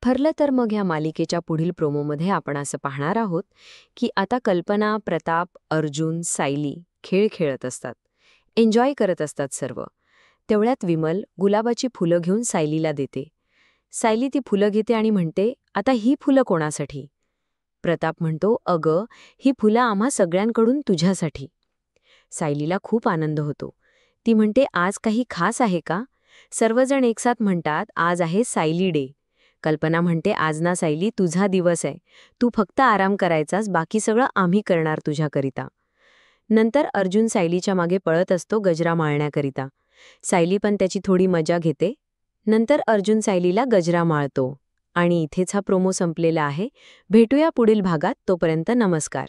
ठरलं तर मग ह्या मालिकेच्या पुढील प्रोमोमध्ये आपण असं पाहणार आहोत की आता कल्पना, प्रताप, अर्जुन, सायली खेळ खेळत असतात. एन्जॉय करत असतात सर्व. तेवढ्यात विमल गुलाबाची फुलं घेऊन सायलीला देते. सायली ती फुलं घेते आणि म्हणते, आता ही फुलं कोणासाठी? प्रताप म्हणतो, अगं, ही फुलं आम्हा सगळ्यांकडून तुझ्यासाठी. सायलीला खूप आनंद होतो. ती म्हणते, आज काही खास आहे का? सर्वजण एकसाथ म्हणतात, आज आहे सायली डे. कल्पना म्हणते, आज ना सायली, तुझा दिवस आहे. तू फक्त आराम करायचास, बाकी सगळं आम्ही करणार तुझ्याकरिता. नंतर अर्जुन सायलीच्या मागे पळत असतो गजरा माळण्याकरिता. सायली पण त्याची थोडी मजा घेते. नंतर अर्जुन सायलीला गजरा माळतो. आणि इथेच हा प्रोमो संपलेला आहे. भेटूया पुढील भागात. तोपर्यंत नमस्कार.